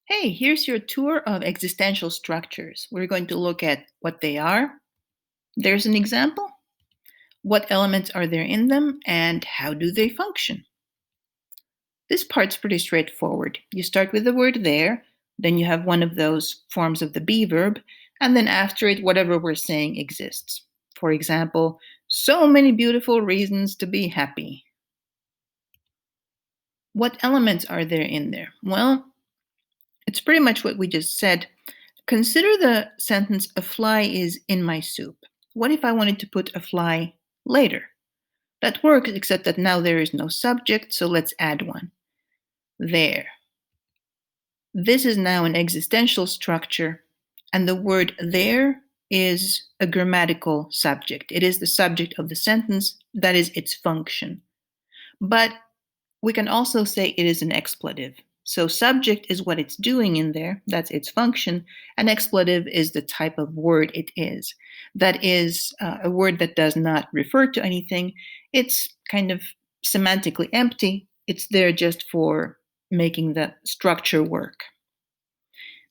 Hey, here's your tour of existential structures. We're going to look at what they are. There's an example. What elements are there in them and how do they function? This part's pretty straightforward. You start with the word there, then you have one of those forms of the be verb, and then after it, whatever we're saying exists. For example, so many beautiful reasons to be happy. What elements are there in there? Well, it's pretty much what we just said. Consider the sentence, a fly is in my soup. What if I wanted to put a fly later? That works, except that now there is no subject, so let's add one. There. This is now an existential structure, and the word there is a grammatical subject. It is the subject of the sentence, that is its function. But we can also say it is an expletive. So subject is what it's doing in there, that's its function, and expletive is the type of word it is. That is a word that does not refer to anything. It's kind of semantically empty. It's there just for making the structure work.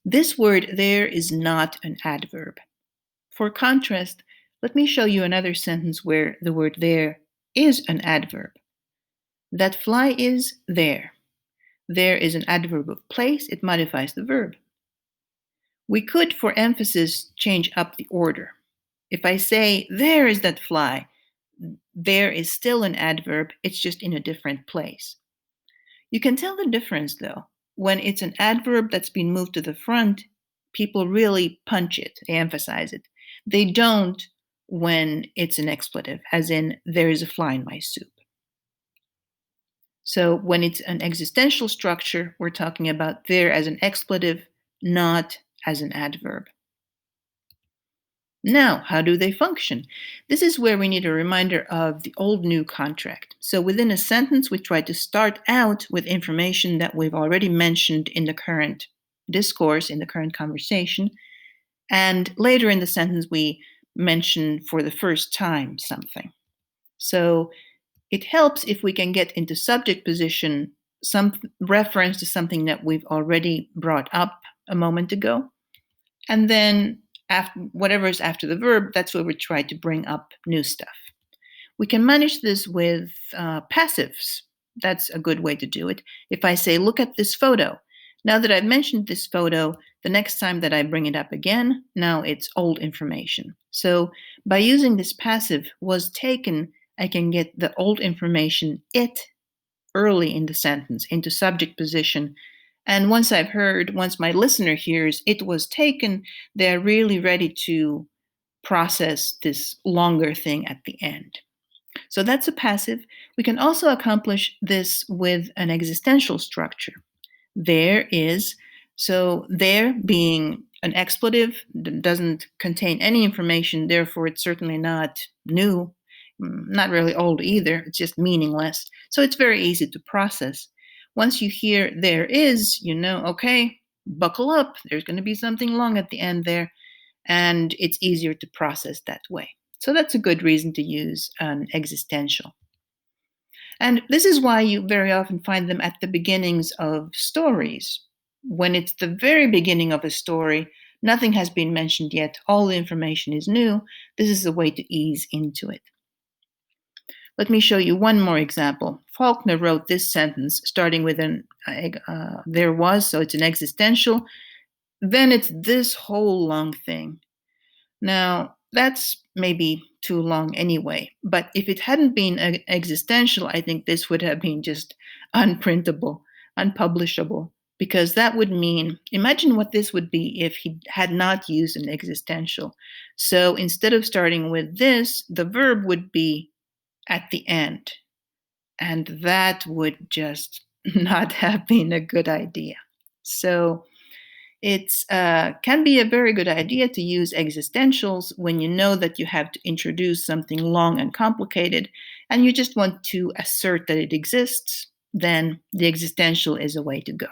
This word there is not an adverb. For contrast, let me show you another sentence where the word there is an adverb. That fly is there. There is an adverb of place, it modifies the verb. We could, for emphasis, change up the order. If I say, there is that fly, there is still an adverb, it's just in a different place. You can tell the difference, though. When it's an adverb that's been moved to the front, people really punch it, they emphasize it. They don't when it's an expletive, as in, there is a fly in my soup. So when it's an existential structure, we're talking about there as an expletive, not as an adverb. Now, how do they function? This is where we need a reminder of the old-new contract. So within a sentence, we try to start out with information that we've already mentioned in the current discourse, in the current conversation. And later in the sentence, we mention for the first time something. So it helps if we can get into subject position some reference to something that we've already brought up a moment ago. And then after, whatever is after the verb, that's where we try to bring up new stuff. We can manage this with passives. That's a good way to do it. If I say, look at this photo. Now that I've mentioned this photo, the next time that I bring it up again, now it's old information. So by using this passive, was taken, I can get the old information, it, early in the sentence, into subject position. And once my listener hears it was taken, they're really ready to process this longer thing at the end. So that's a passive. We can also accomplish this with an existential structure. There is, so there being an expletive doesn't contain any information, therefore it's certainly not new, not really old either, it's just meaningless. So it's very easy to process. Once you hear there is, you know, okay, buckle up, there's going to be something long at the end there, and it's easier to process that way. So that's a good reason to use an existential. And this is why you very often find them at the beginnings of stories. When it's the very beginning of a story, nothing has been mentioned yet, all the information is new. This is a way to ease into it. Let me show you one more example. Faulkner wrote this sentence starting with there was, so it's an existential. Then it's this whole long thing. Now, that's maybe too long anyway, but if it hadn't been existential, I think this would have been just unprintable, unpublishable, because that would mean, imagine what this would be if he had not used an existential. So instead of starting with this, the verb would be at the end, and that would just not have been a good idea. So it can be a very good idea to use existentials when you know that you have to introduce something long and complicated and you just want to assert that it exists, then the existential is a way to go.